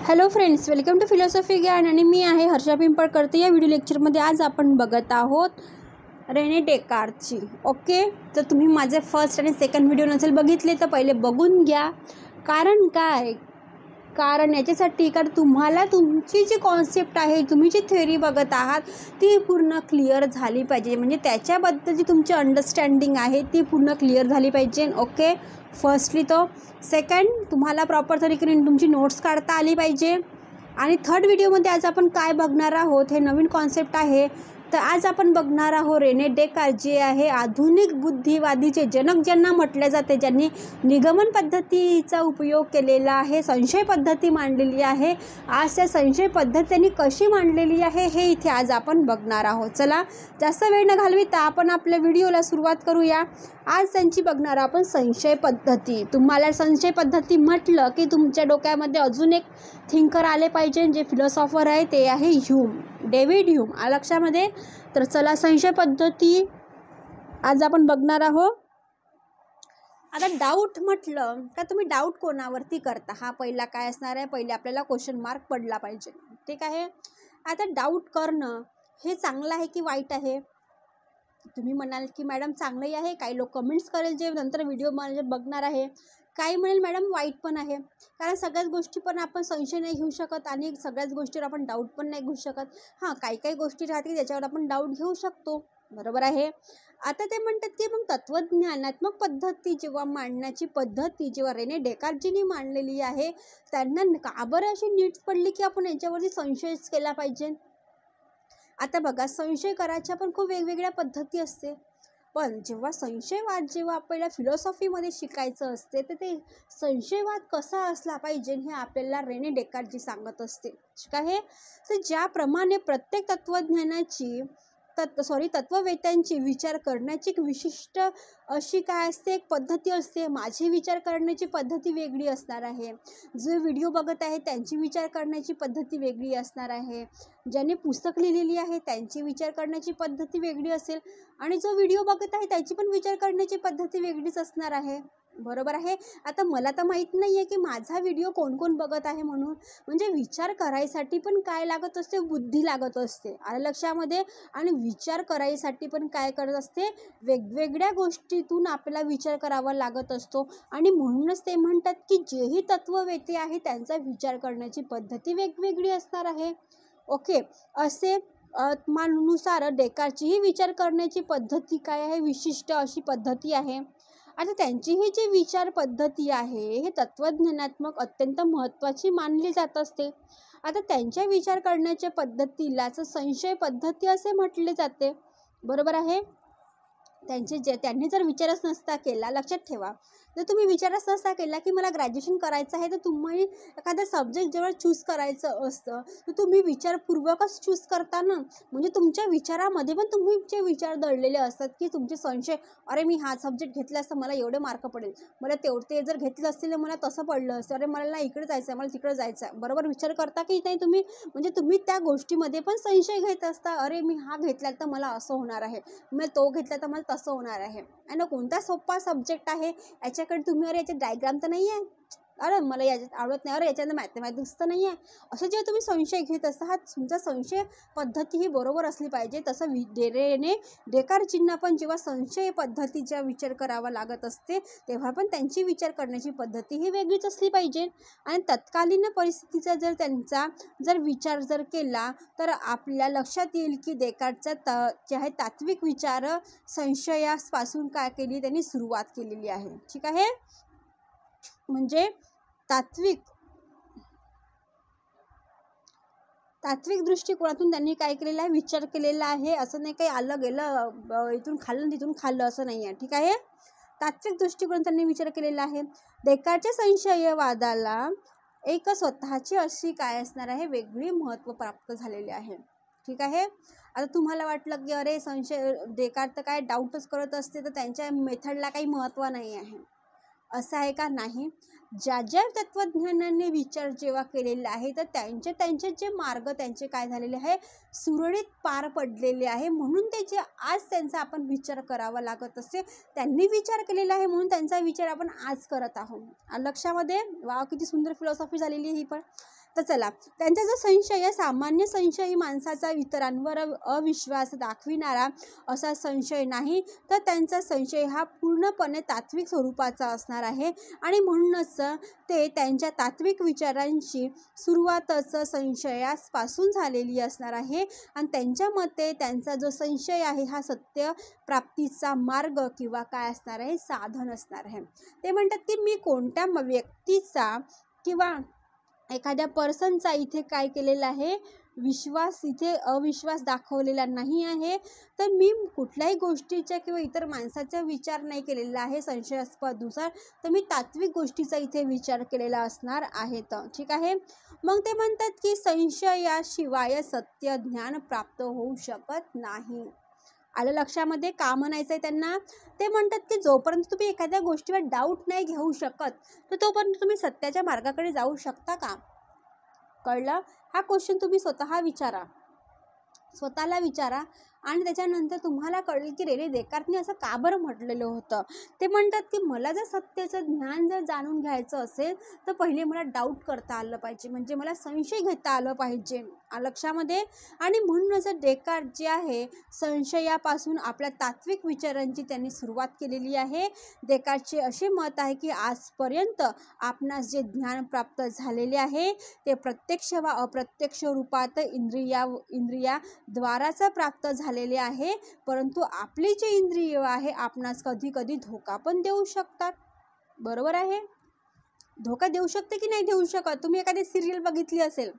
Hello friends, welcome to philosophy Gyan आणि मी आहे हर्षा पिंपळकर. या व्हिडिओ लेक्चरमध्ये आज आपण बघत आहोत रेने डेकार्तची. ओके, तर तुम्ही माझे फर्स्ट आणि सेकंड व्हिडिओ नसेल बघितले तर पहिले बघून घ्या. कारण याच्यासाठी तुम्हाला तुमची जी कॉन्सेप्ट आहे, तुम्ही जी थेअरी बघत आहात ती पूर्ण क्लिअर झाली पाहिजे. म्हणजे त्याच्याबद्दल जी तुमची अंडरस्टँडिंग आहे ती पूर्ण क्लिअर झाली पाहिजे. ओके, फर्स्टली तो. सेकंड, तुम्हाला प्रॉपर तरीकेने तुमची नोट्स काढता आली पाहिजे. आणि थर्ड व्हिडिओमध्ये आज आपण काय बघणार आहोत, हे नवीन कॉन्सेप्ट आहे. तर आज आपण बघणार आहोत रेने डेकार्त जे आहे आधुनिक बुद्धिवादीचे जनक ज्यांना म्हटले जाते, ज्यांनी निगमन पद्धतीचा उपयोग केलेला आहे, संशय पद्धती मांडलेली आहे. आज त्या संशय पद्धत त्यांनी कशी मांडलेली आहे हे इथे आज आपण बघणार आहोत. चला, जास्त वेळ न घालविता आपण आपल्या व्हिडिओला सुरुवात करूया. आज त्यांची बघणार आपण संशय पद्धती. तुम्हाला संशय पद्धती म्हटलं की तुमच्या डोक्यामध्ये अजून एक थिंकर आले पाहिजे, जे फिलॉसॉफर आहे ते आहे डेव्हिड ह्यूम. लक्षामध्ये. तर चला, संशय पद्धती आज आपण बघणार आहोत. आता डाऊट म्हटलं का तुम्ही डाऊट कोणावरती करता, हा पहिला काय असणार आहे, पहिले आपल्याला क्वेश्चन मार्क पडला पाहिजे. ठीक आहे. आता डाऊट करणं हे चांगलं आहे की वाईट आहे? तुम्ही म्हणाल की मॅडम चांगलंही आहे. काही लोक कमेंट्स करेल जे नंतर व्हिडिओ माझे बघणार आहे. काही म्हणेल मॅडम वाईट पण आहे. कारण सगळ्याच गोष्टी पण आपण संशय नाही घेऊ शकत आणि सगळ्याच गोष्टीवर आपण डाऊट पण नाही घेऊ शकत. हां, काही गोष्टी राहते की त्याच्यावर आपण डाऊट घेऊ शकतो. बरोबर आहे. आता ते म्हणतात की मग तत्वज्ञानात्मक पद्धती जेव्हा मांडण्याची पद्धती जेव्हा रेने डेकार्तजींनी मांडलेली आहे, त्यांना का बरं अशी नीट पडली की आपण याच्यावरती संशयच केला पाहिजे? आता बघा, संशय करायच्या पण खूप वेगवेगळ्या पद्धती असते. पण जेव्हा संशयवाद जेव्हा आपल्याला फिलॉसॉफीमध्ये शिकायचं असते, तर ते संशयवाद कसा असला पाहिजे हे आपल्याला रेने डेकार्तजी सांगत असते. ठीक आहे. तर ज्याप्रमाणे प्रत्येक तत्वज्ञानाची तत्ववेत्यांची विचार करण्याची एक विशिष्ट अशी काय असते, एक पद्धती असते. माझी विचार करण्याची पद्धती वेगळी असणार आहे. जे व्हिडिओ बघत आहे त्यांची विचार करण्याची पद्धती वेगळी असणार आहे. ज्याने पुस्तक लिहिलेली आहे त्यांची विचार करण्याची पद्धती वेगळी असेल आणि जो व्हिडिओ बघत आहे त्याची पण विचार करण्याची पद्धती वेगळीच असणार आहे. बरोबर आहे. आता मला तर माहीत नाही आहे की माझा व्हिडिओ कोण कोण बघत आहे म्हणून. म्हणजे विचार करायसाठी पण काय लागत असते, बुद्धी लागत असते. आलं लक्षामध्ये. आणि विचार करायसाठी पण काय करत असते, वेगवेगळ्या गोष्टीतून आपल्याला विचार करावा लागत असतो. आणि म्हणूनच ते म्हणतात की जेही तत्ववेते आहे त्यांचा विचार करण्याची पद्धती वेगवेगळी असणार आहे. ओके, असे मानुसार डेकार्तचीही विचार करण्याची पद्धती काय आहे, विशिष्ट अशी पद्धती आहे. आता त्यांची ही जी विचार पद्धती आहे हे तत्वज्ञानात्मक अत्यंत महत्त्वाची मानली जात असते. आता त्यांच्या विचार करण्याच्या पद्धतीलाच संशय पद्धती असे म्हटले जाते. बरोबर आहे. त्यांनी जर विचारच नसता केला, लक्षात ठेवा, जर तुम्ही विचारच नसता केला की मला ग्रॅज्युएशन करायचं आहे, तर तुम्ही एखादा सब्जेक्ट जेव्हा चूज करायचं असतं तर तुम्ही विचारपूर्वकच चूज करता ना. म्हणजे तुमच्या विचारामध्ये पण तुमचे विचार दडलेले असतात की तुमचे संशय, अरे मी हा सब्जेक्ट घेतला असता मला एवढे मार्क पडेल, मला ते जर घेतलं असतील मला तसं पडलं असतं, अरे मला इकडे जायचं आहे, मला तिकडे जायचं आहे. बरोबर विचार करता की नाही तुम्ही? म्हणजे तुम्ही त्या गोष्टीमध्ये पण संशय घेत असता, अरे मी हा घेतला तर मला असं होणार आहे, मग तो घेतला तर मला तसं होणार आहे. आणि कोणता सोपा सब्जेक्ट आहे याच्याकडे तुम्ही, अरे याचे डायग्राम तर नाही आहे, अरे मला याच्यात आवडत नाही, अरे याच्यानं मॅथमॅटिक्स तर नाही आहे, असं जेव्हा तुम्ही संशय घेत असता, हा तुमचा संशय पद्धती ही बरोबर असली पाहिजे. तसं रेने डेकार्तजींना पण जेव्हा संशय पद्धतीचा विचार करावा लागत असते तेव्हा पण त्यांची विचार करण्याची पद्धती ही वेगळीच असली पाहिजे. आणि तत्कालीन परिस्थितीचा त्यांचा विचार केला तर आपल्या लक्षात येईल की डेकार्तचा जे आहे तात्विक विचार संशयापासून काय केली, त्यांनी सुरुवात केलेली आहे. ठीक आहे. म्हणजे तात्विक दृष्टिकोनातून त्यांनी काय केलेलं आहे, विचार केलेला आहे. असं नाही काही आलं गेलं इथून खाल्लं तिथून खाल्लं असं नाही आहे. ठीक आहे. तात्विक दृष्टिकोन त्यांनी विचार केलेला आहे. डेकार्तच्या संशयवादाला एक स्वतःची अशी काय असणार आहे, वेगळी महत्त्व प्राप्त झालेले आहे. ठीक आहे. आता तुम्हाला वाटलं की अरे डेकार्त काय डाऊटच करत असते तर त्यांच्या मेथडला काही महत्त्व नाही आहे, असं आहे का? नाही. ज्या तत्वज्ञानाने विचार जेव्हा केलेला आहे तर त्यांचे जे मार्ग त्यांचे काय झालेले आहे, सुरळीत पार पडलेले आहे. म्हणून आज त्यांचा आपण विचार करावा लागत असते. त्यांनी विचार केलेला आहे म्हणून त्यांचा विचार आपण आज करत आहोत. लक्षामध्ये. वा, किती सुंदर फिलॉसॉफी झालेली ही पण. तर चला, त्यांचा जो संशय या सामान्य संशयी माणसाचा इतरांवर अविश्वास दाखविणारा असा संशय नाही, तर त्यांचा संशय हा पूर्णपणे तात्विक स्वरूपाचा असणार आहे. आणि म्हणूनच ते त्यांच्या तात्विक विचारांची सुरुवातच संशयापासून झालेली असणार आहे. आणि त्यांच्या मते त्यांचा जो संशय आहे हा सत्य प्राप्तीचा मार्ग किंवा काय असणार आहे, साधन असणार आहे. ते म्हणतात की मी कोणत्या व्यक्तीचा किंवा एखाद्या पर्सनचा इथे काय केलेला आहे, विश्वास, इथे अविश्वास दाखवलेला नाही आहे. तर मी कुठल्याही गोष्टीचा किंवा इतर माणसाचा विचार नाही केलेला आहे संशयास्पदनुसार, तर मी तात्विक गोष्टीचा इथे विचार केलेला असणार आहे. तर ठीक आहे. मग ते म्हणतात की संशयाशिवाय सत्य ज्ञान प्राप्त होऊ शकत नाही. आलं लक्षामध्ये? का म्हणायचं आहे त्यांना? ते म्हणतात की जोपर्यंत तुम्ही एखाद्या गोष्टीवर डाऊट नाही घेऊ शकत, तर तोपर्यंत तुम्ही सत्याच्या मार्गाकडे जाऊ शकता का? कळलं? हा क्वेश्चन तुम्ही स्वतःला विचारा आणि त्याच्यानंतर तुम्हाला कळेल की रेने देकार्तने असं का बरं म्हटलेलं होतं. ते म्हणतात की मला जर सत्याचं ज्ञान जर जाणून घ्यायचं असेल, तर पहिले मला डाऊट करता आलं पाहिजे, म्हणजे मला संशय घेता आलं पाहिजे. लक्षामध्ये? आणि म्हणूनच डेकार्त जे आहे संशयापासून आपल्या तात्विक विचारांची त्यांनी सुरुवात केलेली आहे. डेकार्तचे असे मत आहे की आजपर्यंत आपणास जे ज्ञान प्राप्त झालेले आहे ते प्रत्यक्ष वा अप्रत्यक्ष रूपात इंद्रियाद्वाराच प्राप्त झालेले आहे. परंतु आपली जे इंद्रिय आहे आपणास कधी कधी धोका पण देऊ शकतात. बरोबर आहे? धोका देऊ शकते की नाही देऊ शकत? तुम्ही एखादी सिरियल बघितली असेल,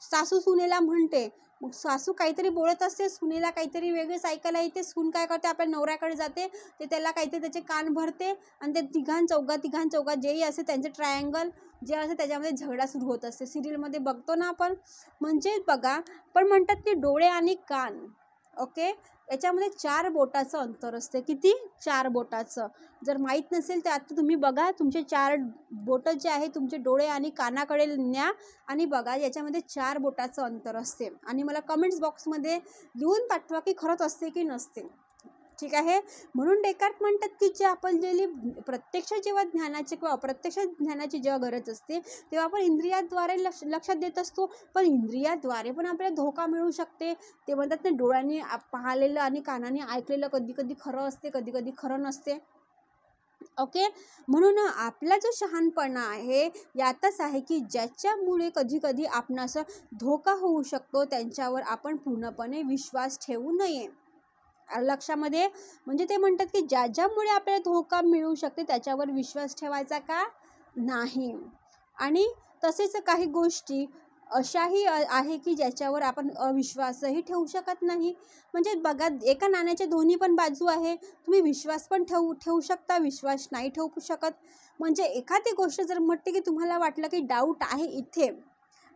सासू सुनेला म्हणते, मग सासू काहीतरी बोलत असते, सुनेला काहीतरी वेगळंच ऐकायला येते. सून काय करते, आपल्या नवऱ्याकडे जाते, ते त्याला काहीतरी त्याचे कान भरते आणि ते तिघां चौघात जेही असे त्यांचे ट्रायंगल जे असते त्याच्यामध्ये झगडा सुरू होत असते. सिरियलमध्ये बघतो ना आपण. म्हणजे बघा, पण म्हणतात की डोळे आणि कान, ओके, याच्यामध्ये 4 बोटाचं अंतर असते. किती? 4 बोटाचं. जर माहीत नसेल तर आता तुम्ही बघा, तुमचे 4 बोटं जे आहे तुमचे डोळे आणि कानाकडे न्या आणि बघा, याच्यामध्ये 4 बोटाचं अंतर असते. आणि मला कमेंट्स बॉक्समध्ये लिहून पाठवा की खरंच असते की नसते. ठीक आहे. म्हणून डेकार्त म्हणतात की जे आपण जे प्रत्यक्ष जेव्हा ज्ञानाची किंवा अप्रत्यक्ष ज्ञानाची जेव्हा गरज असते तेव्हा आपण इंद्रियाद्वारे लक्षात देत असतो, पण इंद्रियाद्वारे पण आपल्याला धोका मिळू शकते. ते म्हणतात ना, डोळ्यांनी पाहिलेलं आणि कानाने ऐकलेलं कधी कधी खरं असते, कधी कधी खरं नसते. ओके. म्हणून आपला जो शहाणपणा आहे यातच आहे की ज्याच्यामुळे कधी कधी आपणास धोका होऊ शकतो त्यांच्यावर आपण पूर्णपणे विश्वास ठेवू नये. लक्षामध्ये? म्हणजे ते म्हणतात की ज्यामुळे आपल्याला धोका मिळू शकते त्याच्यावर विश्वास ठेवायचा का नाही. आणि तसेच काही गोष्टी अशाही आहे की ज्याच्यावर आपण अविश्वासही ठेवू शकत नाही. म्हणजे बघा, एका नाण्याच्या दोन्ही पण बाजू आहे. तुम्ही विश्वास पण ठेवू शकता, विश्वास नाही ठेवू शकत. म्हणजे एखादी गोष्ट जर म्हटते की तुम्हाला वाटलं की डाऊट आहे इथे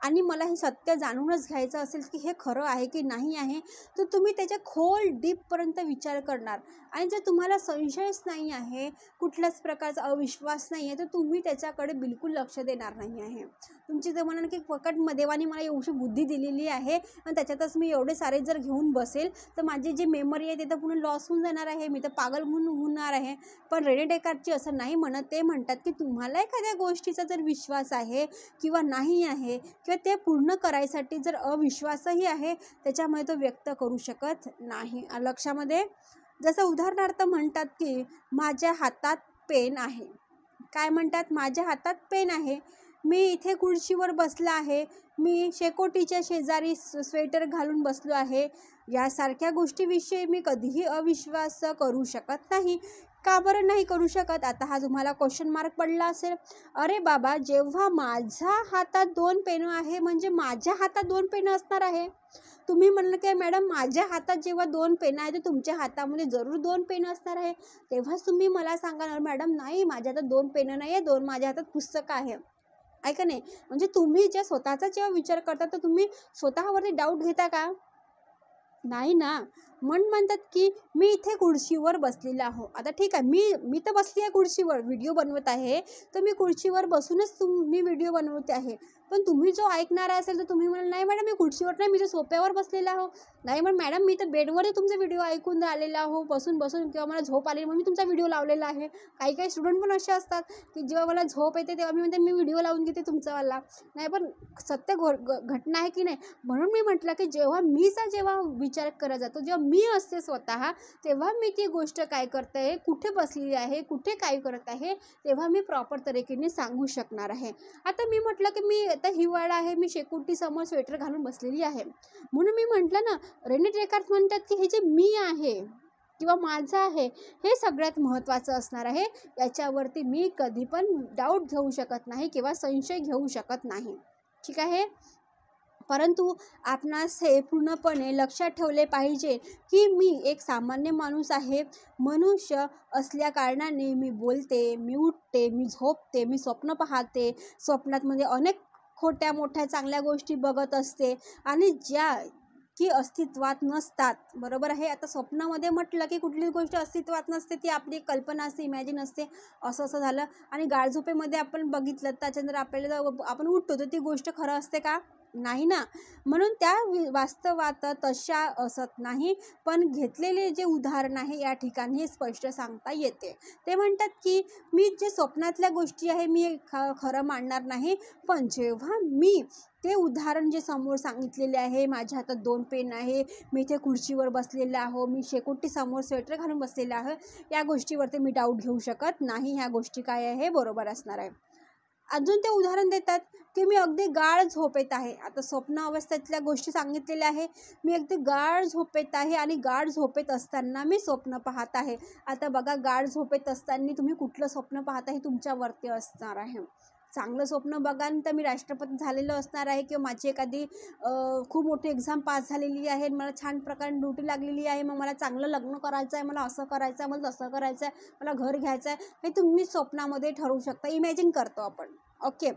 आणि मला हे सत्य जाणूनच घ्यायचं असेल की हे खरं आहे की नाही आहे, तर तुम्ही त्याच्या खोल डीपपर्यंत विचार करणार. आणि जर तुम्हाला संशयच नाही आहे, कुठल्याच प्रकारचा अविश्वास नाही आहे, तर तुम्ही त्याच्याकडे बिलकुल लक्ष देणार नाही आहे. तुमची जर म्हणाल की फकट देवाने मला एवढी बुद्धी दिलेली आहे आणि त्याच्यातच मी एवढे सारे जर घेऊन बसेल तर माझी जी मेमरी आहे ते तर पुन्हा लॉस होऊन जाणार आहे, मी तर पागल म्हणून होणार आहे. पण रेने डेकार्तची असं नाही म्हणत. ते म्हणतात की तुम्हाला एखाद्या गोष्टीचा जर विश्वास आहे किंवा नाही आहे किंवा ते पूर्ण करायसाठी जर अविश्वासही आहे, त्याच्यामुळे तो व्यक्त करू शकत नाही. लक्षामध्ये? जसं उदाहरणार्थ म्हणतात की माझ्या हातात पेन आहे. काय म्हणतात? माझ्या हातात पेन आहे, मी इथे खुर्चीवर बसला आहे, मी शेकोटीच्या शेजारी स्वेटर घालून बसलो आहे. यासारख्या गोष्टीविषयी मी कधीही अविश्वास करू शकत नाही. का बरं नाही करू शकत? आता हा तुम्हाला क्वेश्चन मार्क पडला असेल. अरे बाबा, जेव्हा माझ्या हातात 2 पेन आहे म्हणजे माझ्या हातात 2 पेन असणार आहे. तुम्ही म्हणलं की मॅडम माझ्या हातात जेव्हा 2 पेन आहे तर तुमच्या हातामध्ये जरूर 2 पेन असणार आहे. तेव्हाच तुम्ही मला सांगणार मॅडम नाही, माझ्या हातात 2 पेन नाही आहे, 2 माझ्या हातात पुस्तकं आहे. ऐका नाही, म्हणजे तुम्ही जे स्वतःचा जेव्हा विचार करता तर तुम्ही स्वतःवरती डाऊट घेता का? नाही ना. म्हणतात की मी इथे खुर्चीवर बसलेला आहो. आता ठीक आहे, मी तर बसली आहे खुर्चीवर, व्हिडिओ बनवत आहे, तर मी खुर्चीवर बसूनच मी व्हिडिओ बनवते आहे. पण तुम्ही जो ऐकणारा असेल तर तुम्ही म्हणाल नाही मॅडम मी खुर्चीवर नाही, मी तर सोफ्यावर बसलेला आहो. नाही पण मॅडम मी तर बेडवर तुमचा व्हिडिओ ऐकून आलेला आहो, बसून किंवा मला झोप आली म्हणून मी तुमचा व्हिडिओ लावलेला आहे. काही स्टुडंट पण असे असतात की जेव्हा मला झोप येते तेव्हा मी म्हणते मी व्हिडिओ लावून घेते तुमचावाला. नाही पण सत्य घटना आहे की नाही. म्हणून मी म्हटलं की जेव्हा विचार करत जातो, जेव्हा मी असते स्वतः, तेव्हा मी ती गोष्ट काय करते, कुठे बसलेली आहे, कुठे काय करत आहे, तेव्हा मी प्रॉपर तरीकेने सांगू शकणार आहे. आता मी म्हटलं की मी आता हिवाळा आहे, मी शेकोटीसमोर स्वेटर घालून बसलेली आहे. म्हणून मी म्हटलं ना, रेनी ट्रेकर्स म्हणतात की हे जे मी आहे किंवा माझं आहे हे सगळ्यात महत्त्वाचं असणार आहे. याच्यावरती मी कधी पण डाऊट घेऊ शकत नाही किंवा संशय घेऊ शकत नाही. ठीक आहे. परंतु आपणास हे पूर्णपणे लक्षात ठेवले पाहिजे की मी एक सामान्य माणूस आहे. मनुष्य असल्या कारणाने मी बोलते, मी उठते, मी झोपते, मी स्वप्न पाहते. स्वप्नात म्हणजे अनेक खोट्या मोठ्या चांगल्या गोष्टी बघत असते आणि ज्या की अस्तित्वात नसतात. बरोबर आहे. आता स्वप्नामध्ये म्हटलं की कुठली गोष्ट अस्तित्वात नसते, ती आपली कल्पना असते, इमॅजिन असते. असं झालं. आणि गाढझोपेमध्ये आपण बघितलं त्याच्यानंतर आपल्याला आपण उठतो तर ती गोष्ट खरं असते का? नाही ना. म्हणून त्या वास्तवात तशा असत नाही. पण घेतलेले जे उदाहरण आहे या ठिकाणी स्पष्ट सांगता येते. ते म्हणतात की मी जे स्वप्नातल्या गोष्टी आहे मी खरं मानणार नाही. पण जेव्हा मी ते उदाहरण जे समोर सांगितलेले आहे, माझ्या हातात 2 पेन आहे, मी इथे खुर्चीवर बसलेला आहो, मी शेकोटी समोर स्वेटर घालून बसलेला आहे, या गोष्टीवरती मी डाऊट घेऊ शकत नाही. ह्या गोष्टी काय आहे बरोबर असणार आहे. अजून ते उदाहरण देतात की मी अगदी गाढ झोपेत आहे. आता स्वप्न अवस्थेतल्या गोष्टी सांगितलेल्या आहे. मी अगदी गाढ झोपेत आहे आणि गाढ झोपेत असताना मी स्वप्न पाहत आहे. आता बघा, गाढ झोपेत असताना तुम्ही कुठलं स्वप्न पाहता हे तुमच्यावरती असणार आहे. चांगलं स्वप्न बघाल तर मी राष्ट्रपती झालेलं असणार आहे किंवा माझी एखादी खूप मोठी एक्झाम पास झालेली आहे, मला छान प्रकारे ड्युटी लागलेली आहे, मग मला चांगलं लग्न करायचं आहे, मला असं करायचं आहे, मला तसं करायचं आहे, मला घर घ्यायचं आहे, हे तुम्ही स्वप्नामध्ये ठरवू शकता. इमॅजिन करतो आपण. ओके.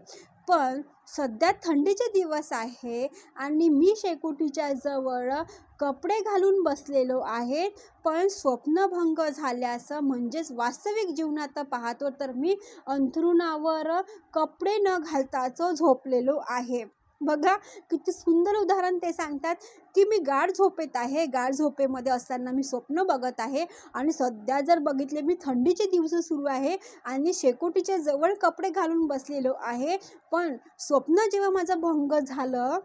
पण सध्या थंडीचे दिवस आहे आणि मी शेकोटीच्या जवळ कपडे घालून बसलेलो आहे. पण स्वप्नभंग झाल्याचं म्हणजेच वास्तविक जीवनात पाहतो तर मी अंथरुणावर कपडे न घालताच झोपलेलो आहे. बघा किती सुंदर उदाहरण ते सांगतात की मी गाढ झोपेत आहे. गाढ झोपेमध्ये असताना मी स्वप्न बघत आहे आणि सध्या जर बघितले मी थंडीचे दिवस सुरू आहे आणि शेकोटीच्या जवळ कपडे घालून बसलेलो आहे. पण स्वप्न जेव्हा माझं भंग झालं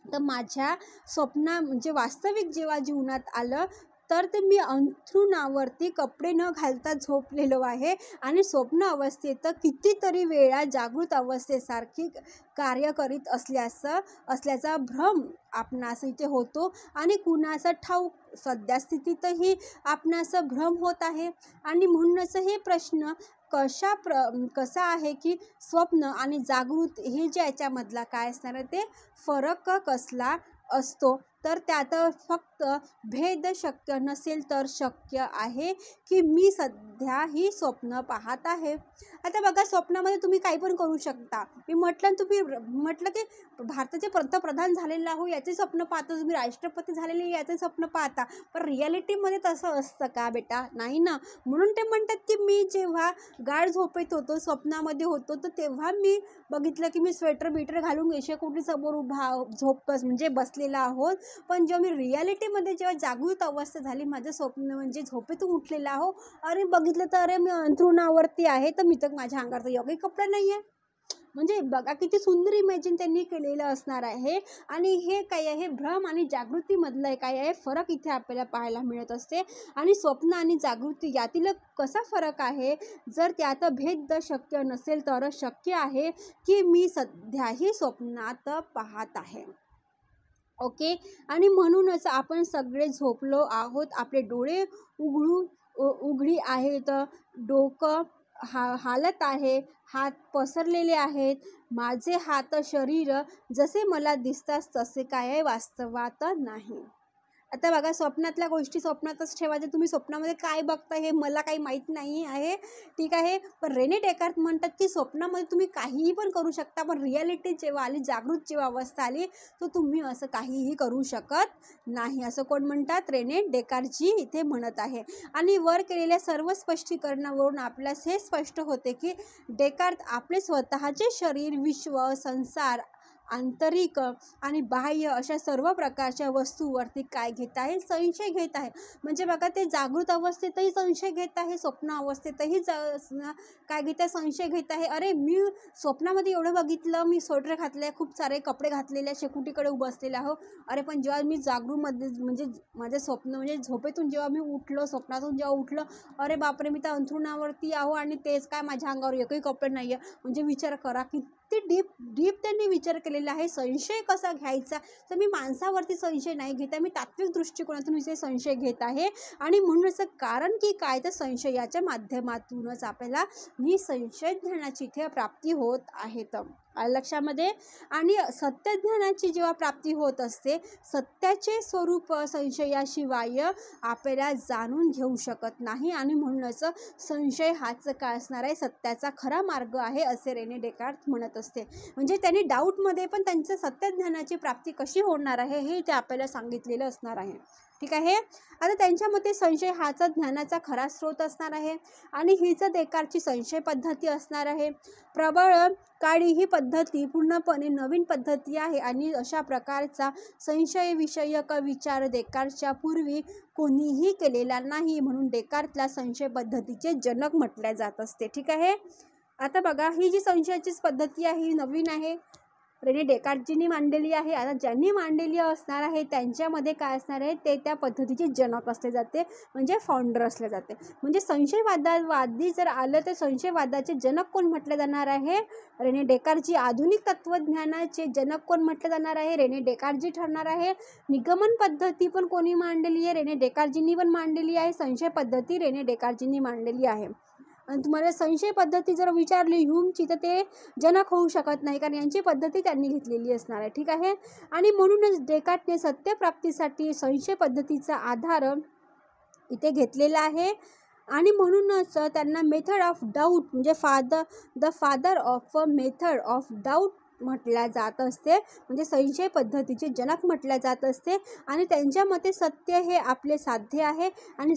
तर माझ्या म्हणजे वास्तविक जेव्हा जीवनात आलं तर ते मी अंथरुणावरती कपडे न घालता झोपलेलो आहे आणि स्वप्न अवस्थेत कितीतरी वेळा जागृत अवस्थेसारखी कार्य करीत असल्याचा भ्रम आपणास इथे होतो आणि कुणाचा ठाऊक सध्या स्थितीतही आपणास भ्रम होत आहे. आणि म्हणूनच हे प्रश्न कसा आहे की स्वप्न आणि जागृत हे जे याच्यामधला काय असणार आहे ते फरक कसला असतो. तर त्यात फक्त भेद शक्य नसेल तर शक्य आहे की मी सध्या ही स्वप्न पाहत आहे. आता बघा, स्वप्नामध्ये तुम्ही काही पण करू शकता. मी म्हटलं की भारताचे पंतप्रधान झालेला आहो याचे स्वप्न पाहता, तुम्ही राष्ट्रपती झालेले याचे स्वप्न पाहता. पण रिॲलिटीमध्ये तसं असतं का बेटा? नाही ना. म्हणून ते म्हणतात की मी जेव्हा गाढ झोपेत होतो, स्वप्नामध्ये होतो, तर तेव्हा मी बघितलं की मी स्वेटर घालून शेकोटीसमोर म्हणजे बसलेला आहोत. पण जेव्हा मी रिॲलिटीमध्ये जेव्हा जागृत अवस्था झाली, माझं स्वप्न म्हणजे झोपेतून उठलेलं आहो, अरे बघितलं तर अरे मी अंथरुणावरती आहे, तर मी तर माझ्या अंगाचा योग्य कपडा नाही आहे. म्हणजे बघा किती सुंदर इमॅजिन त्यांनी केलेलं असणार आहे. आणि हे काय आहे, भ्रम आणि जागृतीमधलं काय आहे फरक इथे आपल्याला पाहायला मिळत असते. आणि स्वप्न आणि जागृती यातील कसा फरक आहे, जर त्यात भेद शक्य नसेल तर शक्य आहे की मी सध्याही स्वप्नात पाहत आहे. ओके. आणि म्हणूनच आपण सगळे झोपलो आहोत, आपले डोळे उघडी आहेत, डोकं हालत आहे, हात पसरलेले आहेत. माझे हात शरीर जसे मला दिसतात तसे काय वास्तवात नाही. आता बघा, स्वप्नातल्या गोष्टी स्वप्नातच ठेवायच्या. तुम्ही स्वप्नामध्ये काय बघता हे मला काही माहीत नाही आहे, ठीक आहे. पण रेने डेकार्त म्हणतात की स्वप्नामध्ये तुम्ही काहीही पण करू शकता, पण रिॲलिटी जेव्हा आली, जागृत जेव्हा अवस्था आली, तर तुम्ही असं काहीही करू शकत नाही, असं कोण म्हणतात? रेने डेकार्तजी इथे म्हणत आहे. आणि वर केलेल्या सर्व स्पष्टीकरणावरून आपल्यास हे स्पष्ट होते की डेकार्त आपले स्वतःचे शरीर, विश्व, संसार, आंतरिक आणि बाह्य अशा सर्व प्रकारच्या वस्तूवरती काय घेत आहे? संशय घेत आहे. म्हणजे बघा, ते जागृत अवस्थेतही संशय घेत आहे, स्वप्न अवस्थेतही काय घेत आहे? संशय घेत आहे. अरे, मी स्वप्नामध्ये एवढं बघितलं, मी स्वेटर घातले, खूप सारे कपडे घातलेले, शेकोटीकडे उभं असलेले आहो. अरे, पण जेव्हा मी जागृतमध्ये म्हणजे माझं स्वप्न म्हणजे झोपेतून जेव्हा मी उठलो, स्वप्नातून जेव्हा उठलं, अरे बापरे, मी तर अंथरुणावरती आहो आणि तेच काय, माझ्या अंगावर एकही कपडे नाही आहे. म्हणजे विचार करा की ते डीप त्यांनी विचार केलेला आहे. संशय कसा घ्यायचा? तर मी माणसावरती संशय नाही घेत आहे, मी तात्विक दृष्टिकोनातून विषय संशय घेत आहे. आणि म्हणूनच कारण की काय, तर संशयाच्या माध्यमातूनच आपल्याला ही संशय ज्ञानाची इथे प्राप्ती होत आहे. लक्षामध्ये. आणि सत्यज्ञानाची जेव्हा प्राप्ती होत असते, सत्याचे स्वरूप संशयाशिवाय आपल्याला जाणून घेऊ शकत नाही. आणि म्हणूनच संशय हाच काय असणार आहे? सत्याचा खरा मार्ग आहे, असे रेने डेकार्त म्हणत असते. म्हणजे त्यांनी डाऊटमध्ये पण त्यांचं सत्यज्ञानाची प्राप्ती कशी होणार आहे हे ते आपल्याला सांगितलेलं असणार आहे, ठीक आहे. आता त्यांच्या मते संशय हाच ज्ञानाचा खरा स्रोत असणार आहे आणि हीच डेकार्तची संशय पद्धती असणार आहे. प्रबळ काळी ही पद्धती पूर्णपणे नवीन पद्धती आहे आणि अशा प्रकारचा संशयविषयक विचार डेकार्तच्या पूर्वी कोणीही केलेला नाही, म्हणून डेकार्तला संशय पद्धतीचे जनक म्हटले जात असते, ठीक आहे. आता बघा, ही जी संशयाची पद्धती आहे ही नवीन आहे, रेने डेकार्तजींनी मांडलेली आहे. आता ज्यांनी मांडलेली असणार आहे त्यांच्यामध्ये काय असणार आहे? ते त्या पद्धतीचे जनक असले जाते, म्हणजे फाउंडर असले जाते. म्हणजे संशयवादी जर आलं तर संशयवादाचे जनक कोण म्हटले जाणार आहे? रेने डेकार्तजी. आधुनिक तत्त्वज्ञानाचे जनक कोण म्हटले जाणार आहे? रेने डेकार्तजी ठरणार आहे. निगमन पद्धती पण कोणी मांडलेली आहे? रेने डेकार्तजींनी पण मांडलेली आहे. संशय पद्धती रेने डेकार्तजींनी मांडलेली आहे. आणि तुम्हाला संशय पद्धती जर विचारली ह्यूमची, तर ते जनक होऊ शकत नाही, कारण यांची पद्धती त्यांनी घेतलेली असणार आहे, ठीक आहे. आणि म्हणूनच डेकार्तने सत्यप्राप्तीसाठी संशय पद्धतीचा आधार इथे घेतलेला आहे. आणि म्हणूनच त्यांना मेथड ऑफ डाऊट म्हणजे father of method of doubt म्हटल्या जात असते, म्हणजे संशय पद्धतीचे जनक म्हटल्या जात असते. आणि त्यांच्या मते सत्य हे आपले साध्य आहे आणि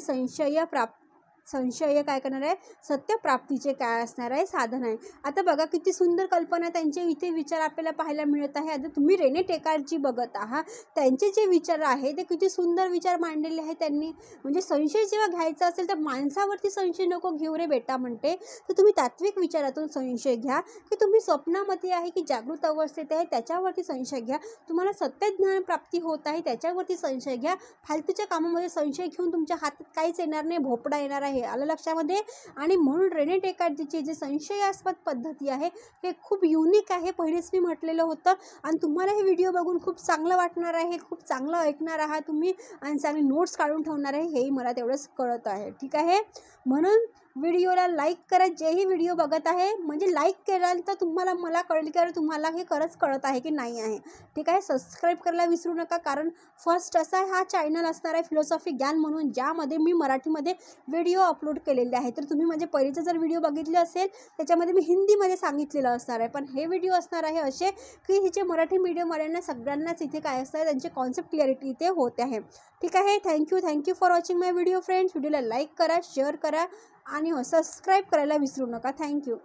संशय काय करणार आहे? सत्यप्राप्तीचे काय असणार आहे? साधन आहे. आता बघा, किती सुंदर कल्पना त्यांचे इथे विचार आपल्याला पाहायला मिळत आहे. आता तुम्ही रेने डेकार्तजी बघत आहात, त्यांचे जे विचार आहे ते किती सुंदर विचार मांडलेले आहे त्यांनी. म्हणजे संशय जेव्हा घ्यायचा असेल तर माणसावरती संशय नको घेऊ रे बेटा म्हणते, तर तुम्ही तात्विक विचारातून संशय घ्या. की तुम्ही स्वप्नामध्ये आहे की जागृत अवस्थेत आहे त्याच्यावरती संशय घ्या. तुम्हाला सत्यज्ञान प्राप्ती होत आहे त्याच्यावरती संशय घ्या. फालतूच्या कामामध्ये संशय घेऊन तुमच्या हातात काहीच येणार नाही, भोपळा येणार आहे. आलं लक्षामध्ये. आणि म्हणून रेने डेकार्तची जे संशयास्पद पद्धती आहे हे खूप युनिक आहे, पहिलेच मी म्हटलेलं होतं. आणि तुम्हाला हे व्हिडिओ बघून खूप चांगलं वाटणार आहे, खूप चांगलं ऐकणार आहात तुम्ही आणि चांगले नोट्स काढून ठेवणार आहे, हेही मला तेवढंच कळत आहे, ठीक आहे. म्हणून व्हिडिओला लाईक करा, जेही व्हिडिओ बघत आहे. म्हणजे लाईक केल्यानंतर तर तुम्हाला मला कळेल की अरे तुम्हाला हे खरंच कळत आहे की नाही आहे, ठीक आहे. सबस्क्राईब करायला विसरू नका, कारण फर्स्ट असा हा चॅनल असणार आहे फिलॉसॉफी ज्ञान म्हणून, ज्यामध्ये मी मराठीमध्ये व्हिडिओ अपलोड केलेले आहे. तर तुम्ही म्हणजे पहिलेचं जर व्हिडिओ बघितले असेल त्याच्यामध्ये मी हिंदीमध्ये सांगितलेलं असणार आहे, पण हे व्हिडिओ असणार आहे असे की हिचे मराठी मीडियमवाल्यांना सगळ्यांनाच इथे काय असतं, त्यांचे कॉन्सेप्ट क्लिअरिटी इथे होते आहे, ठीक आहे. Thank you for watching my video friends. व्हिडिओला लाईक करा, शेअर करा आणि सबस्क्राईब करायला विसरू नका. थँक्यू.